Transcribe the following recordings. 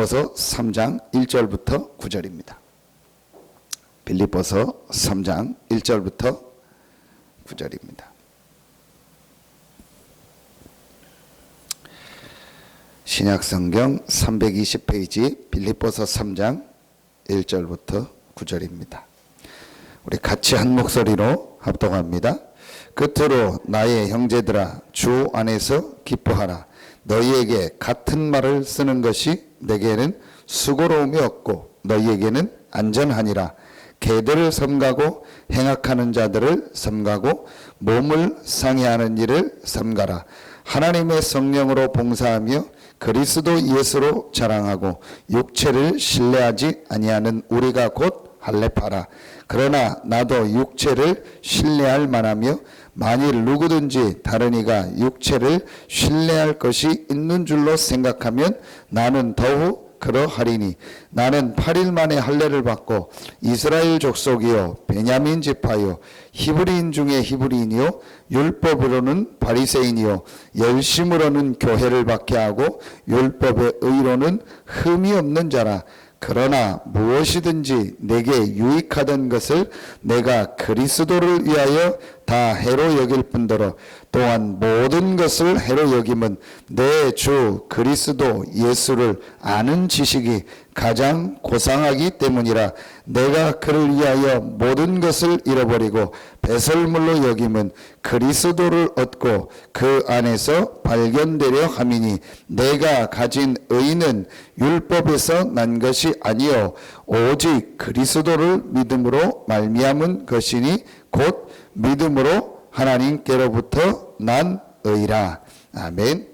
빌립보서 3장 1절부터 9절입니다. 빌립보서 3장 1절부터 9절입니다. 신약성경 320페이지 빌립보서 3장 1절부터 9절입니다. 우리 같이 한 목소리로 합독합니다. 끝으로 나의 형제들아 주 안에서 기뻐하라. 너희에게 같은 말을 쓰는 것이 내게는 수고로움이 없고 너희에게는 안전하니라. 개들을 삼가고 행악하는 자들을 삼가고 몸을 상해하는 일을 삼가라. 하나님의 성령으로 봉사하며 그리스도 예수로 자랑하고 육체를 신뢰하지 아니하는 우리가 곧 할례파라. 그러나 나도 육체를 신뢰할 만하며 만일 누구든지 다른 이가 육체를 신뢰할 것이 있는 줄로 생각하면 나는 더욱 그러하리니 나는 8일 만에 할례를 받고 이스라엘 족속이요 베냐민 지파요 히브리인 중에 히브리인이요 율법으로는 바리새인이요 열심으로는 교회를 박해하고 율법의 의로는 흠이 없는 자라. 그러나 무엇이든지 내게 유익하던 것을 내가 그리스도를 위하여 다 해로 여길 뿐더러 또한 모든 것을 해로 여김은 내 주 그리스도 예수를 아는 지식이 가장 고상하기 때문이라. 내가 그를 위하여 모든 것을 잃어버리고 배설물로 여김은 그리스도를 얻고 그 안에서 발견되려 함이니 내가 가진 의는 율법에서 난 것이 아니요 오직 그리스도를 믿음으로 말미암은 것이니 곧 믿음으로 하나님께로부터 난 의라. 아멘.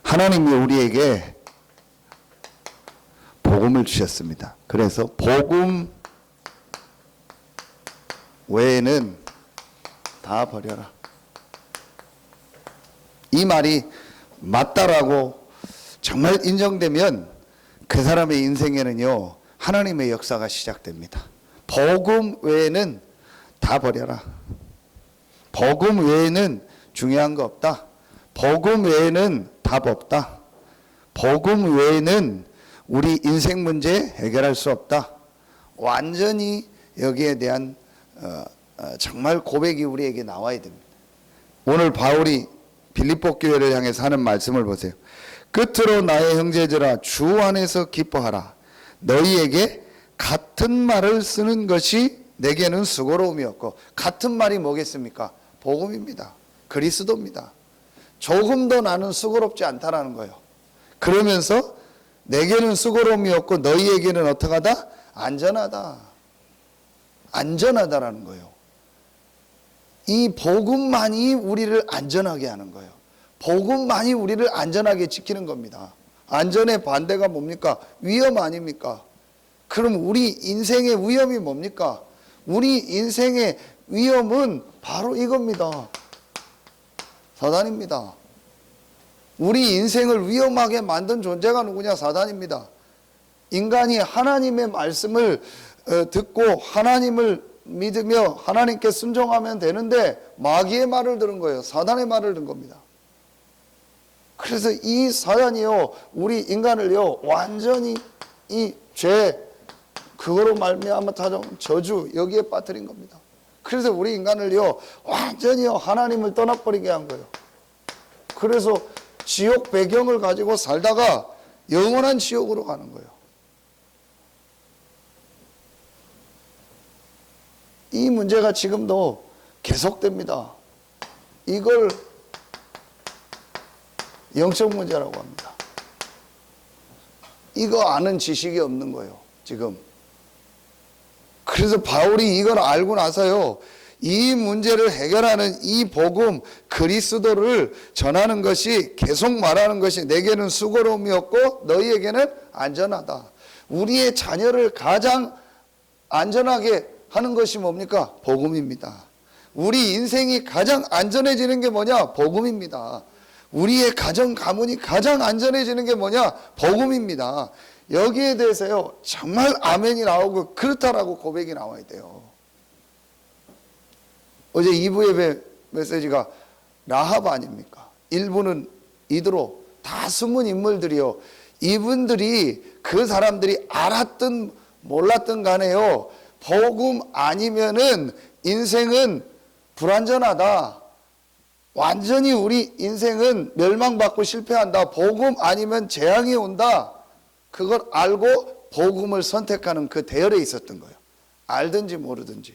하나님이 우리에게 복음을 주셨습니다. 그래서 복음 외에는 다 버려라. 이 말이 맞다라고 정말 인정되면 그 사람의 인생에는요 하나님의 역사가 시작됩니다. 복음 외에는 다 버려라. 복음 외에는 중요한 거 없다. 복음 외에는 답 없다. 복음 외에는 우리 인생 문제 해결할 수 없다. 완전히 여기에 대한 정말 고백이 우리에게 나와야 됩니다. 오늘 바울이 빌립보 교회를 향해서 하는 말씀을 보세요. 끝으로 나의 형제들아 주 안에서 기뻐하라. 너희에게 같은 말을 쓰는 것이 내게는 수고로움이 없고, 같은 말이 뭐겠습니까? 복음입니다. 그리스도입니다. 조금 더 나는 수고롭지 않다라는 거예요. 그러면서 내게는 수고로움이 없고 너희에게는 어떻게 하다? 안전하다. 안전하다라는 거예요. 이 복음만이 우리를 안전하게 하는 거예요. 복음만이 우리를 안전하게 지키는 겁니다. 안전의 반대가 뭡니까? 위험 아닙니까? 그럼 우리 인생의 위험이 뭡니까? 우리 인생의 위험은 바로 이겁니다. 사단입니다. 우리 인생을 위험하게 만든 존재가 누구냐? 사단입니다. 인간이 하나님의 말씀을 듣고 하나님을 믿으며 하나님께 순종하면 되는데 마귀의 말을 들은 거예요. 사단의 말을 들은 겁니다. 그래서 이 사단이요 우리 인간을요 완전히 이 죄 그거로 말미암아 찾아온 저주 여기에 빠뜨린 겁니다. 그래서 우리 인간을요 완전히요 하나님을 떠나버리게 한 거예요. 그래서 지옥 배경을 가지고 살다가 영원한 지옥으로 가는 거예요. 이 문제가 지금도 계속됩니다. 이걸 영적 문제라고 합니다. 이거 아는 지식이 없는 거예요, 지금. 그래서 바울이 이걸 알고 나서요, 이 문제를 해결하는 이 복음, 그리스도를 전하는 것이, 계속 말하는 것이 내게는 수고로움이 없고 너희에게는 안전하다. 우리의 자녀를 가장 안전하게 하는 것이 뭡니까? 복음입니다. 우리 인생이 가장 안전해지는 게 뭐냐? 복음입니다. 우리의 가정 가문이 가장 안전해지는 게 뭐냐? 복음입니다. 여기에 대해서요 정말 아멘이 나오고 그렇다라고 고백이 나와야 돼요. 어제 2부 예배 메시지가 라합 아닙니까? 1부는 이드로, 다 숨은 인물들이요 이분들이 그 사람들이 알았든 몰랐든 간에요, 복음 아니면은 인생은 불완전하다, 완전히 우리 인생은 멸망받고 실패한다, 복음 아니면 재앙이 온다, 그걸 알고 복음을 선택하는 그 대열에 있었던 거예요. 알든지 모르든지.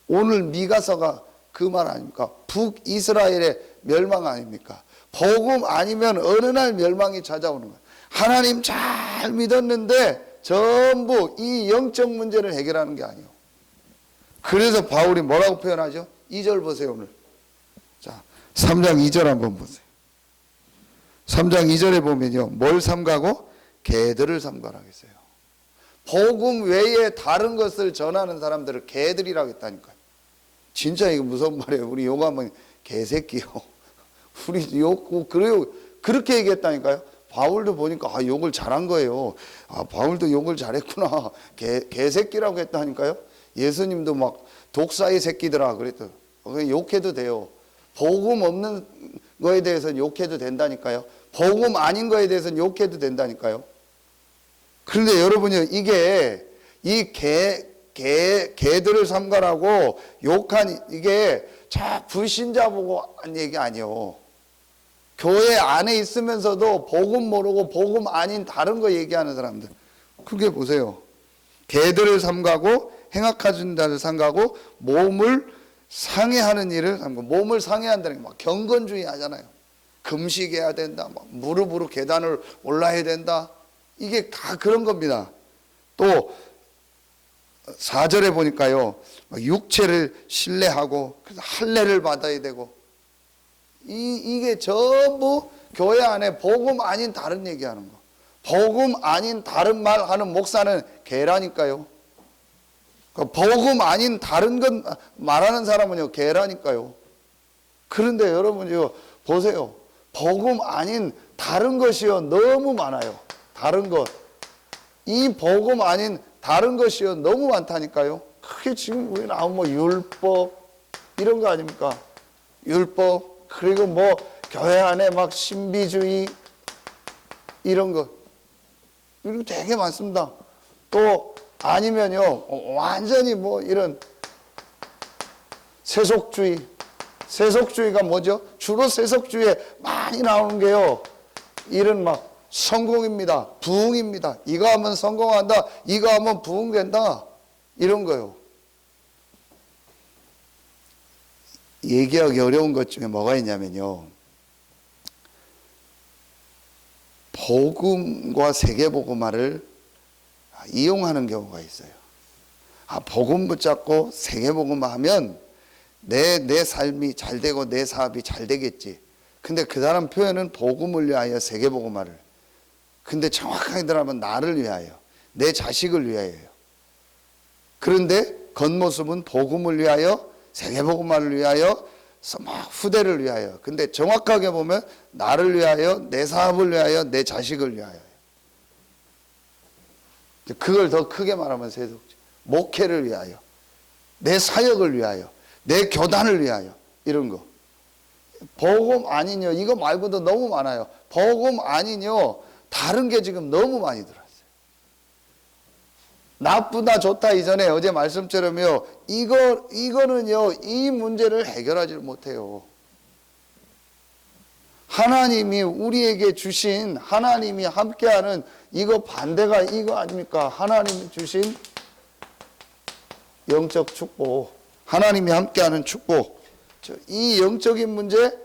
오늘 미가서가 그 말 아닙니까? 북이스라엘의 멸망 아닙니까? 복음 아니면 어느 날 멸망이 찾아오는 거예요. 하나님 잘 믿었는데 전부 이 영적 문제를 해결하는 게 아니에요. 그래서 바울이 뭐라고 표현하죠? 2절 보세요. 오늘 자 3장 2절 한번 보세요. 3장 2절에 보면요, 뭘 삼가고? 개들을 삼가라겠어요. 복음 외에 다른 것을 전하는 사람들을 개들이라고 했다니까요. 진짜 이거 무서운 말이에요. 우리 욕하면 개새끼요. 우리 욕, 그래요. 그렇게 얘기했다니까요. 바울도 보니까 욕을 잘한 거예요. 바울도 욕을 잘했구나. 개새끼라고 했다니까요. 예수님도 막 독사의 새끼들아 그랬더니 욕해도 돼요. 복음 없는 거에 대해서는 욕해도 된다니까요. 복음 아닌 거에 대해서는 욕해도 된다니까요. 그런데 여러분이 이게 이 개들을 삼가라고 욕한 이게 자 불신자 보고 한 얘기 아니에요. 교회 안에 있으면서도 복음 모르고 복음 아닌 다른 거 얘기하는 사람들. 그게 보세요. 개들을 삼가고 행악하는 자를 삼가고 몸을 상해하는 일을 삼고, 몸을 상해한다는 게 막 경건주의 하잖아요. 금식해야 된다, 막 무릎으로 계단을 올라야 된다. 이게 다 그런 겁니다. 또 4절에 보니까요, 육체를 신뢰하고 그래서 할례를 받아야 되고, 이게 전부 교회 안에 복음 아닌 다른 얘기하는 거. 복음 아닌 다른 말 하는 목사는 개라니까요. 복음 아닌 다른 것 말하는 사람은요, 개라니까요. 그런데 여러분 이거 보세요. 복음 아닌 다른 것이요 너무 많아요. 다른 것. 이 복음 아닌 다른 것이요 너무 많다니까요. 그게 지금 우리 나온 뭐 율법 이런 거 아닙니까? 율법, 그리고 뭐 교회 안에 막 신비주의 이런 거, 이런 거 되게 많습니다. 또 아니면요 완전히 뭐 이런 세속주의. 세속주의가 뭐죠? 주로 세속주의에 많이 나오는 게요, 이런 막 성공입니다, 부흥입니다, 이거 하면 성공한다, 이거 하면 부흥된다, 이런 거요. 얘기하기 어려운 것 중에 뭐가 있냐면요, 복음과 세계복음화를 이용하는 경우가 있어요. 복음 붙잡고 세계복음화 하면 내 삶이 잘 되고 내 사업이 잘 되겠지. 근데 그 사람 표현은 복음을 위하여 세계복음화를. 근데 정확하게 들어가면 나를 위하여, 내 자식을 위하여요. 그런데 겉모습은 복음을 위하여, 세계복음화를 위하여, 막 후대를 위하여. 근데 정확하게 보면 나를 위하여, 내 사업을 위하여, 내 자식을 위하여. 그걸 더 크게 말하면 세속주의. 목회를 위하여, 내 사역을 위하여, 내 교단을 위하여, 이런 거. 복음 아니뇨, 이거 말고도 너무 많아요. 복음 아니뇨, 다른 게 지금 너무 많이 들어왔어요. 나쁘다 좋다 이전에 어제 말씀처럼요, 이거는요 이 문제를 해결하지 못해요. 하나님이 우리에게 주신, 하나님이 함께하는 이거 반대가 이거 아닙니까? 하나님이 주신 영적 축복, 하나님이 함께하는 축복, 이 영적인 문제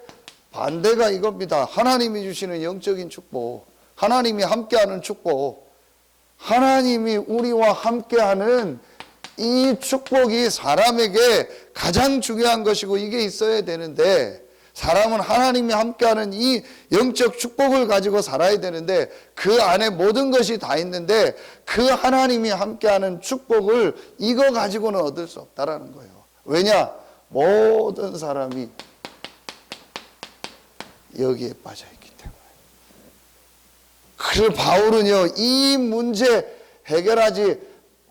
반대가 이겁니다. 하나님이 주시는 영적인 축복, 하나님이 함께하는 축복, 하나님이 우리와 함께하는 이 축복이 사람에게 가장 중요한 것이고 이게 있어야 되는데, 사람은 하나님이 함께하는 이 영적 축복을 가지고 살아야 되는데 그 안에 모든 것이 다 있는데 그 하나님이 함께하는 축복을 이거 가지고는 얻을 수 없다라는 거예요. 왜냐? 모든 사람이 여기에 빠져있기 때문에. 그래서 바울은요 이 문제 해결하지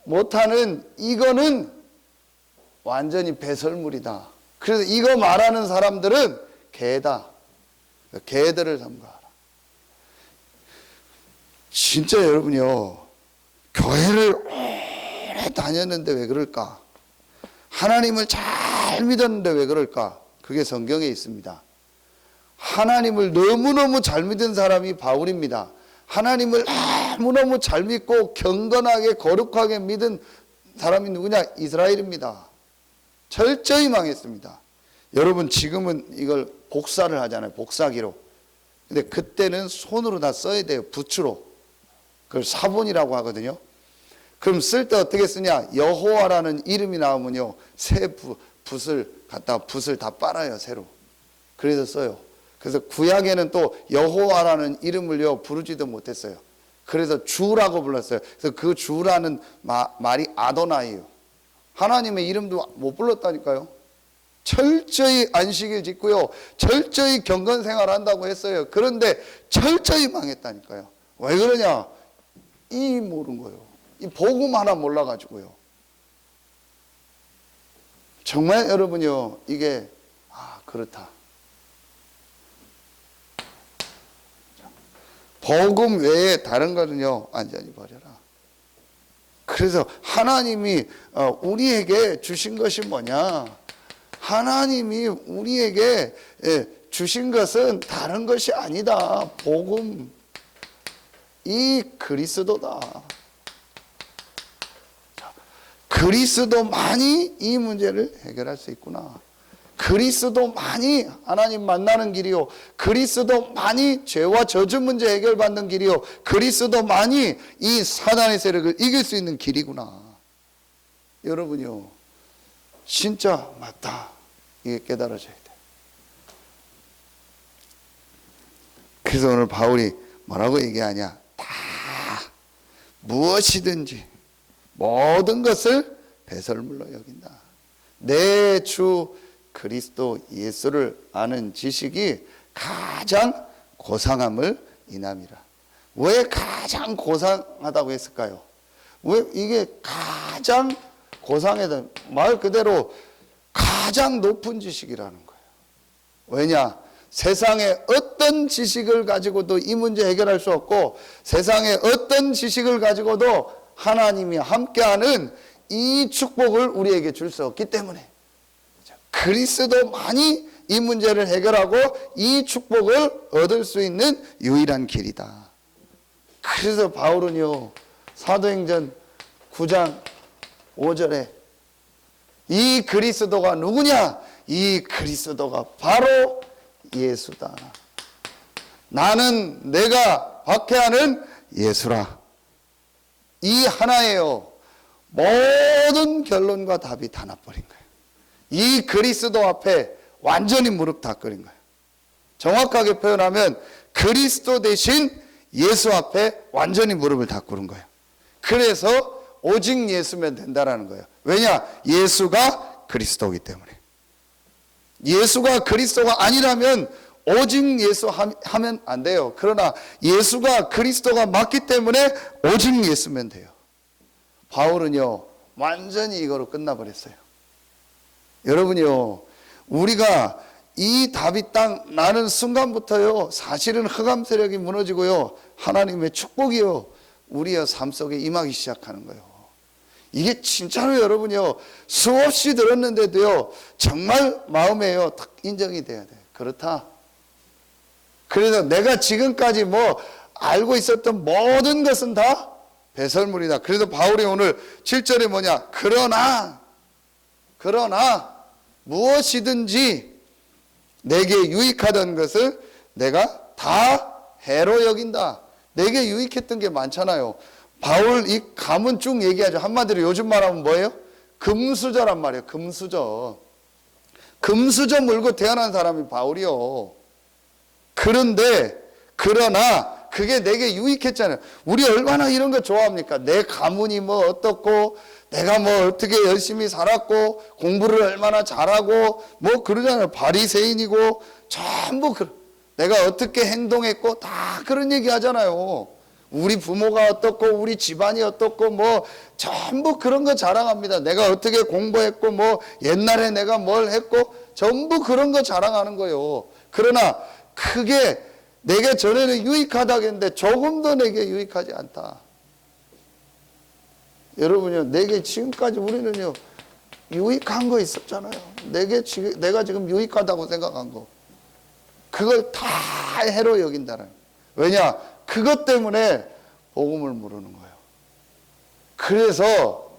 못하는 이거는 완전히 배설물이다. 그래서 이거 말하는 사람들은 개다. 개들을 삼가하라. 진짜 여러분요, 교회를 오래 다녔는데 왜 그럴까? 하나님을 잘 믿었는데 왜 그럴까? 그게 성경에 있습니다. 하나님을 너무너무 잘 믿은 사람이 바울입니다. 하나님을 너무너무 잘 믿고 경건하게 거룩하게 믿은 사람이 누구냐? 이스라엘입니다. 철저히 망했습니다. 여러분 지금은 이걸 복사를 하잖아요. 복사기로. 근데 그때는 손으로 다 써야 돼요. 붓으로. 그걸 사본이라고 하거든요. 그럼 쓸 때 어떻게 쓰냐? 여호와라는 이름이 나오면요, 새 붓을 갖다가 붓을 다 빨아요, 새로. 그래서 써요. 그래서 구약에는 또 여호와라는 이름을요 부르지도 못했어요. 그래서 주라고 불렀어요. 그래서 그 주라는 말이 아도나이예요. 하나님의 이름도 못 불렀다니까요. 철저히 안식일 짓고요, 철저히 경건 생활한다고 했어요. 그런데 철저히 망했다니까요. 왜 그러냐? 이 모르는 거예요. 이 복음 하나 몰라가지고요. 정말 여러분요, 이게 그렇다. 복음 외에 다른 거는요 완전히 버려라. 그래서 하나님이 우리에게 주신 것이 뭐냐? 하나님이 우리에게 주신 것은 다른 것이 아니다. 복음, 이 그리스도다. 그리스도만이 이 문제를 해결할 수 있구나. 그리스도만이 하나님 만나는 길이요, 그리스도만이 죄와 저주 문제 해결받는 길이요, 그리스도만이 이 사단의 세력을 이길 수 있는 길이구나. 여러분요, 진짜 맞다. 이게 깨달아져야 돼. 그래서 오늘 바울이 뭐라고 얘기하냐? 다 무엇이든지 모든 것을 배설물로 여긴다. 내 주 그리스도 예수를 아는 지식이 가장 고상함을 인함이라. 왜 가장 고상하다고 했을까요? 왜 이게 가장 고상하다? 말 그대로 가장 높은 지식이라는 거예요. 왜냐? 세상의 어떤 지식을 가지고도 이 문제 해결할 수 없고, 세상의 어떤 지식을 가지고도 하나님이 함께하는 이 축복을 우리에게 줄 수 없기 때문에 그리스도만이 이 문제를 해결하고 이 축복을 얻을 수 있는 유일한 길이다. 그래서 바울은요, 사도행전 9장 5절에 이 그리스도가 누구냐? 이 그리스도가 바로 예수다. 나는 내가 박해하는 예수라. 이 하나예요. 모든 결론과 답이 다 나버린 거예요. 이 그리스도 앞에 완전히 무릎 다 꿇은 거예요. 정확하게 표현하면 그리스도 대신 예수 앞에 완전히 무릎을 다 꿇은 거예요. 그래서 오직 예수면 된다라는 거예요. 왜냐? 예수가 그리스도이기 때문에. 예수가 그리스도가 아니라면 오직 예수 하면 안 돼요. 그러나 예수가 그리스도가 맞기 때문에 오직 예수면 돼요. 바울은요, 완전히 이거로 끝나버렸어요. 여러분요, 우리가 이 답이 딱 나는 순간부터요, 사실은 흑암 세력이 무너지고요, 하나님의 축복이요, 우리의 삶 속에 임하기 시작하는 거예요. 이게 진짜로 여러분요, 수없이 들었는데도요, 정말 마음에요, 딱 인정이 돼야 돼. 그렇다. 그래서 내가 지금까지 뭐 알고 있었던 모든 것은 다 배설물이다. 그래서 바울이 오늘 7절에 뭐냐? 그러나 무엇이든지 내게 유익하던 것을 내가 다 해로 여긴다. 내게 유익했던 게 많잖아요. 바울 이 감은 쭉 얘기하죠. 한마디로 요즘 말하면 뭐예요? 금수저란 말이에요. 금수저 물고 태어난 사람이 바울이요. 그런데 그러나 그게 내게 유익했잖아요. 우리 얼마나 이런 거 좋아합니까? 내 가문이 뭐 어떻고, 내가 뭐 어떻게 열심히 살았고, 공부를 얼마나 잘하고 뭐 그러잖아요. 바리새인이고 전부 내가 어떻게 행동했고 다 그런 얘기 하잖아요. 우리 부모가 어떻고 우리 집안이 어떻고 뭐 전부 그런 거 자랑합니다. 내가 어떻게 공부했고 뭐 옛날에 내가 뭘 했고 전부 그런 거 자랑하는 거예요. 그러나 그게 내게 전에는 유익하다겠는데 조금도 내게 유익하지 않다. 여러분요, 내게 지금까지 우리는요, 유익한 거 있었잖아요. 내가 지금 유익하다고 생각한 거. 그걸 다 해로 여긴다는. 왜냐? 그것 때문에 복음을 모르는 거예요. 그래서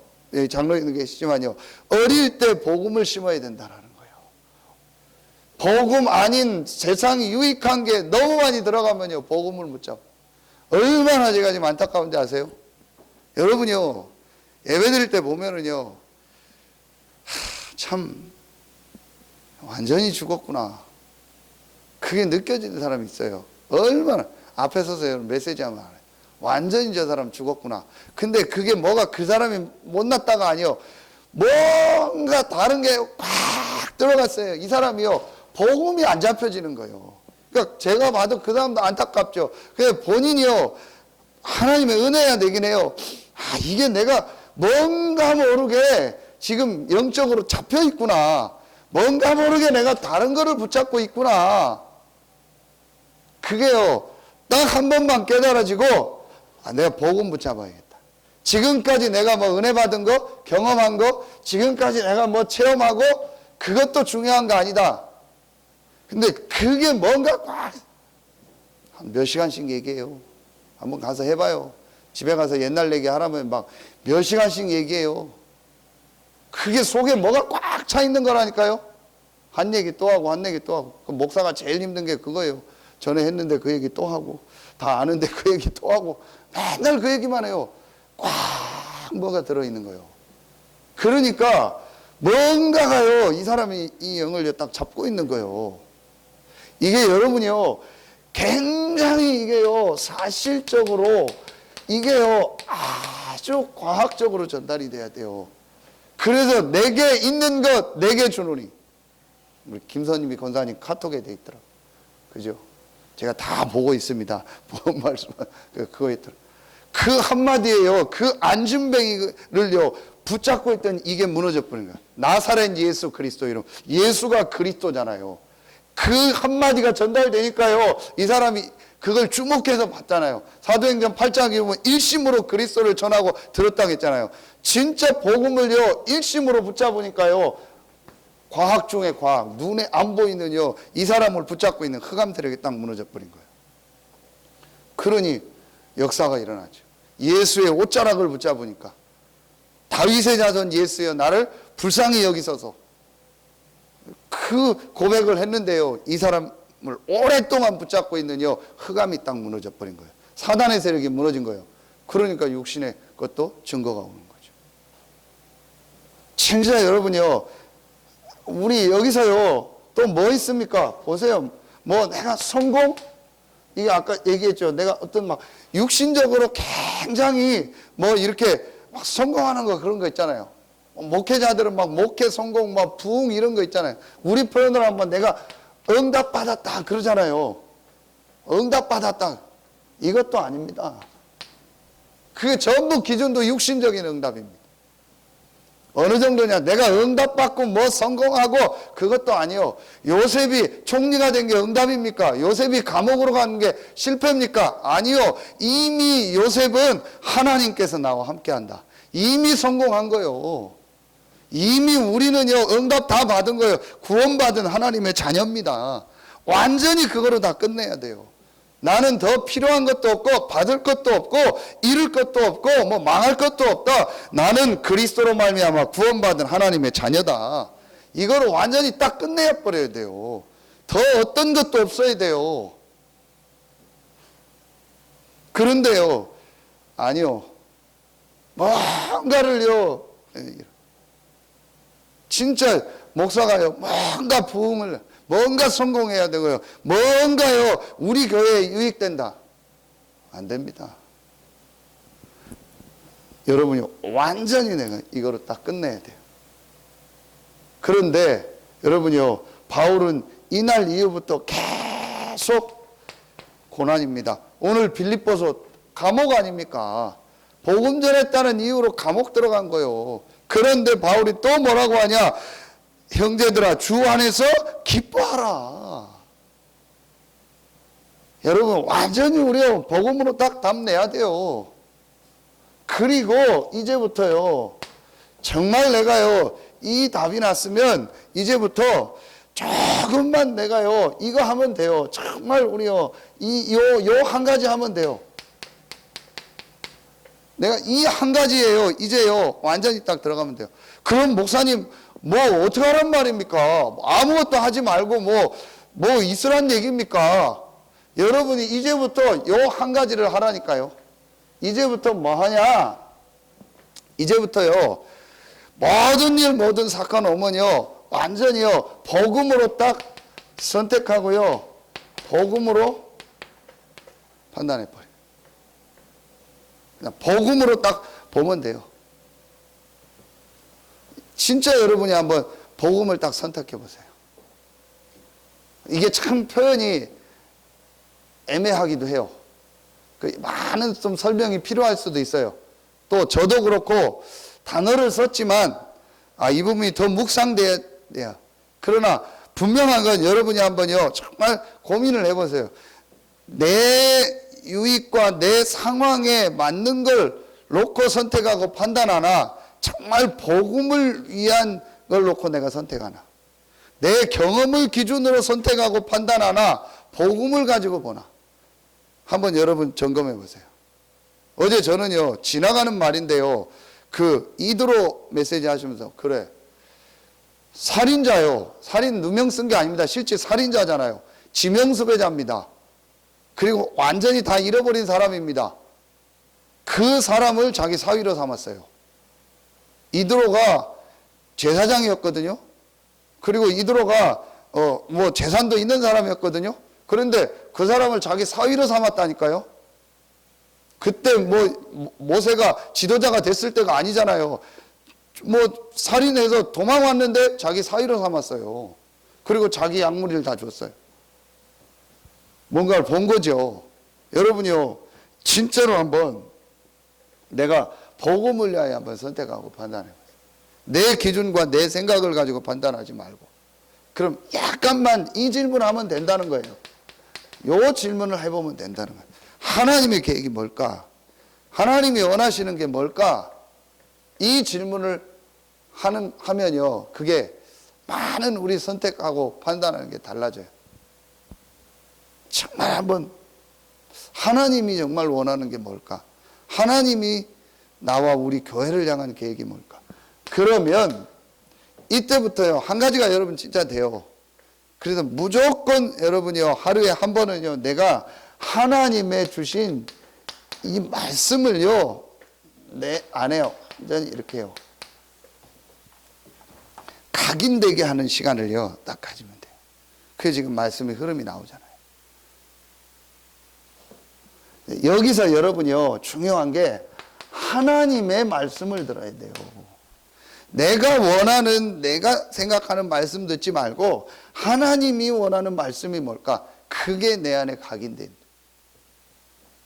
장로님 계시지만요, 어릴 때 복음을 심어야 된다라는 거예요. 복음 아닌 세상이 유익한 게 너무 많이 들어가면요, 복음을 못 잡아. 얼마나 제가 지금 안타까운지 아세요? 여러분요, 예배 드릴 때 보면은요, 참 완전히 죽었구나, 그게 느껴지는 사람이 있어요. 얼마나 앞에 서서 메시지 하면 알아요. 완전히 저 사람 죽었구나. 근데 그게 뭐가 그 사람이 못났다가 아니요, 뭔가 다른 게 꽉 들어갔어요. 이 사람이요, 복음이 안 잡혀지는 거예요. 그러니까 제가 봐도 그 사람도 안타깝죠. 그냥 본인이요, 하나님의 은혜야 되긴 해요. 이게 내가 뭔가 모르게 지금 영적으로 잡혀 있구나, 뭔가 모르게 내가 다른 거를 붙잡고 있구나. 그게요, 딱 한 번만 깨달아지고, 내가 복음 붙잡아야겠다. 지금까지 내가 뭐 은혜 받은 거, 경험한 거, 지금까지 내가 뭐 체험하고, 그것도 중요한 거 아니다. 근데 그게 뭔가 꽉, 한 몇 시간씩 얘기해요. 한번 가서 해봐요. 집에 가서 옛날 얘기 하라면 막 몇 시간씩 얘기해요. 그게 속에 뭐가 꽉 차 있는 거라니까요. 한 얘기 또 하고, 한 얘기 또 하고. 그 목사가 제일 힘든 게 그거예요. 전에 했는데 그 얘기 또 하고, 다 아는데 그 얘기 또 하고, 맨날 그 얘기만 해요. 꽉 뭐가 들어있는 거예요. 그러니까 뭔가가요, 이 사람이 이 영을 딱 잡고 있는 거예요. 이게 여러분이요, 굉장히 이게요, 사실적으로 이게요, 아주 과학적으로 전달이 돼야 돼요. 그래서 내게 있는 것 내게 주노니. 우리 김선님이 권사님 카톡에 돼 있더라고요. 그죠? 제가 다 보고 있습니다. 본 말씀, 그거 있더라고요. 그 한마디에요, 그 안진뱅이를요, 붙잡고 있던 이게 무너져 버린 거예요. 나사렛 예수 그리스도 이름. 예수가 그리스도잖아요. 그 한마디가 전달되니까요, 이 사람이 그걸 주목해서 봤잖아요. 사도행전 8장에 보면 일심으로 그리스도를 전하고 들었다고 했잖아요. 진짜 복음을요, 일심으로 붙잡으니까요, 과학 중에 과학, 눈에 안 보이는요, 이 사람을 붙잡고 있는 흑암들에게 딱 무너져 버린 거예요. 그러니 역사가 일어나죠. 예수의 옷자락을 붙잡으니까, 다윗의 자손 예수여 나를 불쌍히 여기소서, 그 고백을 했는데요, 이 사람을 오랫동안 붙잡고 있는요, 흑암이 딱 무너져 버린 거예요. 사단의 세력이 무너진 거예요. 그러니까 육신의 것도 증거가 오는 거죠. 진짜 여러분요, 우리 여기서요, 또 뭐 있습니까? 보세요. 뭐 내가 성공? 이게 아까 얘기했죠. 내가 어떤 막 육신적으로 굉장히 뭐 이렇게 막 성공하는 거, 그런 거 있잖아요. 목회자들은 막 목회 성공, 막 부흥 이런 거 있잖아요. 우리 표현으로 한번 내가 응답받았다 그러잖아요. 응답받았다. 이것도 아닙니다. 그게 전부 기준도 육신적인 응답입니다. 어느 정도냐? 내가 응답받고 뭐 성공하고, 그것도 아니요. 요셉이 총리가 된 게 응답입니까? 요셉이 감옥으로 가는 게 실패입니까? 아니요. 이미 요셉은 하나님께서 나와 함께한다. 이미 성공한 거요. 이미 우리는요, 응답 다 받은 거예요. 구원받은 하나님의 자녀입니다. 완전히 그거로 다 끝내야 돼요. 나는 더 필요한 것도 없고, 받을 것도 없고, 잃을 것도 없고, 뭐 망할 것도 없다. 나는 그리스도로 말미암아 구원받은 하나님의 자녀다. 이거를 완전히 딱 끝내야 버려야 돼요. 더 어떤 것도 없어야 돼요. 그런데요, 아니요, 뭔가를요, 진짜 목사가요, 뭔가 부흥을, 뭔가 성공해야 되고요, 뭔가요, 우리 교회에 유익된다. 안 됩니다. 여러분이 완전히 내가 이거를 딱 끝내야 돼요. 그런데 여러분이요, 바울은 이날 이후부터 계속 고난입니다. 오늘 빌립보서 감옥 아닙니까? 복음 전했다는 이유로 감옥 들어간 거예요. 그런데 바울이 또 뭐라고 하냐? 형제들아, 주 안에서 기뻐하라. 여러분 완전히 우리가 복음으로 딱 답내야 돼요. 그리고 이제부터요, 정말 내가요 이 답이 났으면 이제부터 조금만 내가요 이거 하면 돼요. 정말 우리요 요 한 가지 하면 돼요. 내가 이 한 가지예요. 이제요 완전히 딱 들어가면 돼요. 그럼 목사님 뭐 어떻게 하란 말입니까? 아무것도 하지 말고 뭐 있으란 얘기입니까? 여러분이 이제부터 요 한 가지를 하라니까요. 이제부터 뭐 하냐? 이제부터요 모든 일 모든 사건 오면요 완전히요 복음으로 딱 선택하고요 복음으로 판단해 버려. 그냥 복음으로 딱 보면 돼요. 진짜 여러분이 한번 복음을 딱 선택해 보세요. 이게 참 표현이 애매하기도 해요. 많은 좀 설명이 필요할 수도 있어요. 또 저도 그렇고 단어를 썼지만 이 부분이 더 묵상돼야 돼요. 그러나 분명한 건 여러분이 한번요 정말 고민을 해보세요. 내 유익과 내 상황에 맞는 걸 놓고 선택하고 판단하나, 정말 복음을 위한 걸 놓고 내가 선택하나, 내 경험을 기준으로 선택하고 판단하나, 복음을 가지고 보나, 한번 여러분 점검해 보세요. 어제 저는요 지나가는 말인데요 이드로 메시지 하시면서, 그래 살인자요, 살인 누명 쓴 게 아닙니다. 실제 살인자잖아요. 지명수배자입니다. 그리고 완전히 다 잃어버린 사람입니다. 그 사람을 자기 사위로 삼았어요. 이드로가 제사장이었거든요. 그리고 이드로가 뭐 재산도 있는 사람이었거든요. 그런데 그 사람을 자기 사위로 삼았다니까요. 그때 모세가 지도자가 됐을 때가 아니잖아요. 살인해서 도망왔는데 자기 사위로 삼았어요. 그리고 자기 약물을 다 줬어요. 뭔가를 본 거죠. 여러분이요 진짜로 한번 내가 복음을 위하여 한번 선택하고 판단해 보세요. 내 기준과 내 생각을 가지고 판단하지 말고. 그럼 약간만 이 질문하면 된다는 거예요. 요 질문을 해보면 된다는 거예요. 하나님의 계획이 뭘까? 하나님이 원하시는 게 뭘까? 이 질문을 하면요 그게 많은 우리 선택하고 판단하는 게 달라져요. 정말 한번 하나님이 정말 원하는 게 뭘까? 하나님이 나와 우리 교회를 향한 계획이 뭘까? 그러면 이때부터요 한 가지가 여러분 진짜 돼요. 그래서 무조건 여러분이요 하루에 한 번은요 내가 하나님의 주신 이 말씀을요 내 안에요 완전히 이렇게 해요 각인되게 하는 시간을요 딱 가지면 돼요. 그게 지금 말씀의 흐름이 나오잖아요. 여기서 여러분이요 중요한 게 하나님의 말씀을 들어야 돼요. 내가 원하는, 내가 생각하는 말씀 듣지 말고 하나님이 원하는 말씀이 뭘까? 그게 내 안에 각인된.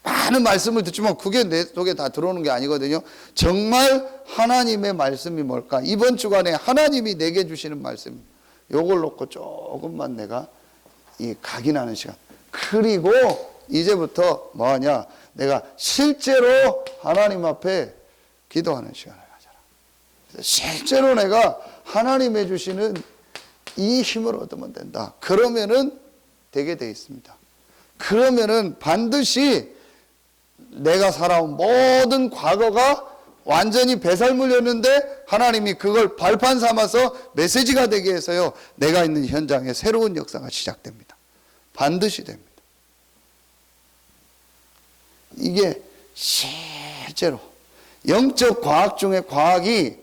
많은 말씀을 듣지만 그게 내 속에 다 들어오는 게 아니거든요. 정말 하나님의 말씀이 뭘까? 이번 주간에 하나님이 내게 주시는 말씀, 요걸 놓고 조금만 내가 각인하는 시간. 그리고 이제부터 뭐하냐? 내가 실제로 하나님 앞에 기도하는 시간을 가져라. 실제로 내가 하나님이 주시는 이 힘을 얻으면 된다. 그러면은 되게 돼 있습니다. 그러면은 반드시 내가 살아온 모든 과거가 완전히 배설물이었는데 하나님이 그걸 발판 삼아서 메시지가 되게 해서요 내가 있는 현장에 새로운 역사가 시작됩니다. 반드시 됩니다. 이게 실제로 영적 과학 중에 과학이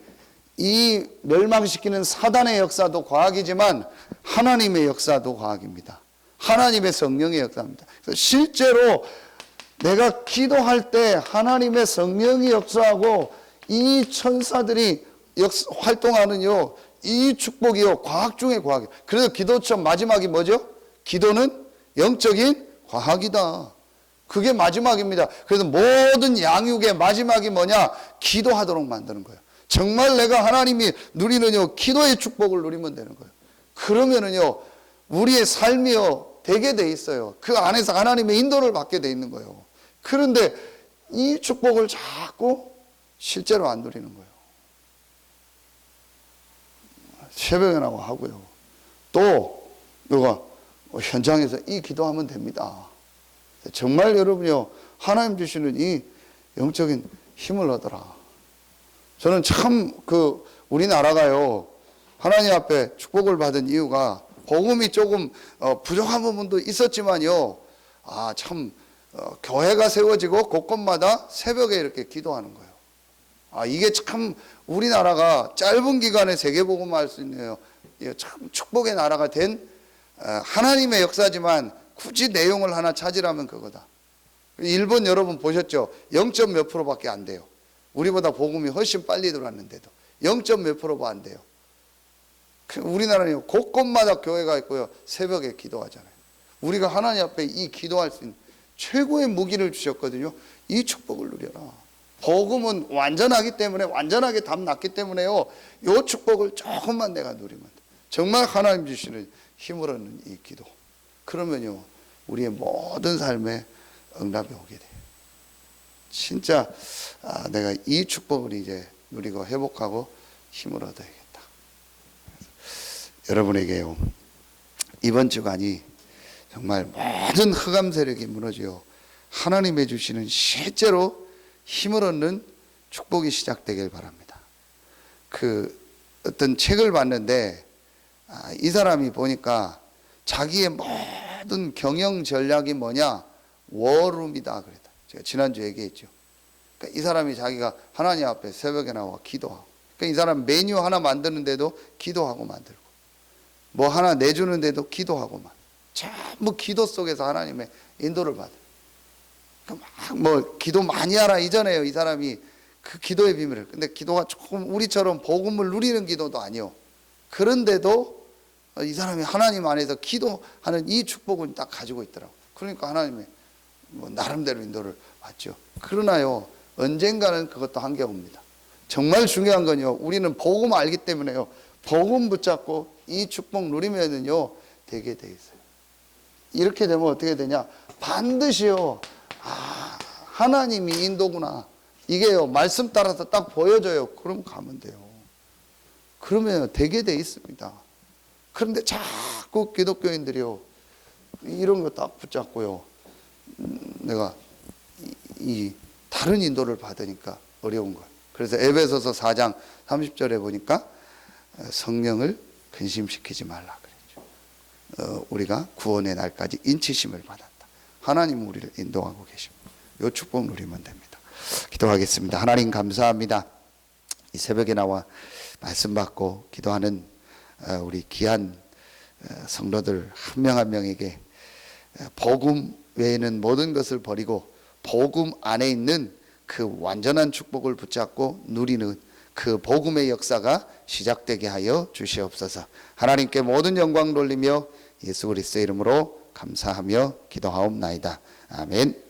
이 멸망시키는 사단의 역사도 과학이지만 하나님의 역사도 과학입니다. 하나님의 성령의 역사입니다. 그래서 실제로 내가 기도할 때 하나님의 성령이 역사하고 이 천사들이 활동하는요 이 축복이요 과학 중에 과학이에요. 그래서 기도처럼 마지막이 뭐죠? 기도는 영적인 과학이다. 그게 마지막입니다. 그래서 모든 양육의 마지막이 뭐냐? 기도하도록 만드는 거예요. 정말 내가 하나님이 누리는요 기도의 축복을 누리면 되는 거예요. 그러면은요 우리의 삶이요 되게 돼 있어요. 그 안에서 하나님의 인도를 받게 돼 있는 거예요. 그런데 이 축복을 자꾸 실제로 안 누리는 거예요. 새벽에 나와 하고요. 또 누가 현장에서 이 기도하면 됩니다. 정말 여러분요, 하나님 주시는 이 영적인 힘을 얻어라. 저는 참 우리나라가요, 하나님 앞에 축복을 받은 이유가 복음이 조금 부족한 부분도 있었지만요, 참 교회가 세워지고 곳곳마다 새벽에 이렇게 기도하는 거예요. 이게 참 우리나라가 짧은 기간에 세계복음을 할 수 있네요. 참 축복의 나라가 된 하나님의 역사지만 굳이 내용을 하나 찾으라면 그거다. 일본 여러분 보셨죠? 0. 몇 %밖에 안 돼요. 우리보다 복음이 훨씬 빨리 들어왔는데도 0. 몇 %가 안 돼요. 우리나라는 곳곳마다 교회가 있고요, 새벽에 기도하잖아요. 우리가 하나님 앞에 이 기도할 수 있는 최고의 무기를 주셨거든요. 이 축복을 누려라. 복음은 완전하기 때문에, 완전하게 답 났기 때문에요, 이 축복을 조금만 내가 누리면 돼. 정말 하나님 주시는 힘을 얻는 이 기도, 그러면요 우리의 모든 삶에 응답이 오게 돼요. 진짜 내가 이 축복을 이제 누리고 회복하고 힘을 얻어야겠다. 여러분에게요, 이번 주간이 정말 모든 흑암 세력이 무너지요, 하나님의 주시는 실제로 힘을 얻는 축복이 시작되길 바랍니다. 어떤 책을 봤는데 이 사람이 보니까 자기의 모든 경영 전략이 뭐냐? 워룸이다 그랬다. 제가 지난주에 얘기했죠. 그러니까 이 사람이 자기가 하나님 앞에 새벽에 나와 기도하고, 그러니까 이 사람 메뉴 하나 만드는데도 기도하고 만들고, 뭐 하나 내주는데도 기도하고만, 전부 기도 속에서 하나님의 인도를 받아요. 뭐 기도 많이 하라 이전에요, 이 사람이 그 기도의 비밀을. 근데 기도가 조금 우리처럼 복음을 누리는 기도도 아니요. 그런데도 이 사람이 하나님 안에서 기도하는 이 축복을 딱 가지고 있더라고. 그러니까 하나님의 나름대로 인도를 받죠. 그러나요, 언젠가는 그것도 한계가 옵니다. 정말 중요한 건요, 우리는 복음 알기 때문에요, 복음 붙잡고 이 축복 누리면은요 되게 돼 있어요. 이렇게 되면 어떻게 되냐? 반드시요, 하나님이 인도구나, 이게요 말씀 따라서 딱 보여져요. 그럼 가면 돼요. 그러면 되게 돼 있습니다. 그런데 자꾸 기독교인들이요 이런 거 딱 붙잡고요, 내가 이 다른 인도를 받으니까 어려운 거예요. 그래서 에베소서 4장 30절에 보니까 성령을 근심시키지 말라 그랬죠. 우리가 구원의 날까지 인치심을 받았다. 하나님 우리를 인도하고 계십니다. 이 축복 누리면 됩니다. 기도하겠습니다. 하나님 감사합니다. 이 새벽에 나와 말씀 받고 기도하는 우리 귀한 성도들 한 명 한 명에게 복음 외에는 모든 것을 버리고 복음 안에 있는 그 완전한 축복을 붙잡고 누리는 그 복음의 역사가 시작되게 하여 주시옵소서. 하나님께 모든 영광 돌리며 예수 그리스도의 이름으로 감사하며 기도하옵나이다. 아멘.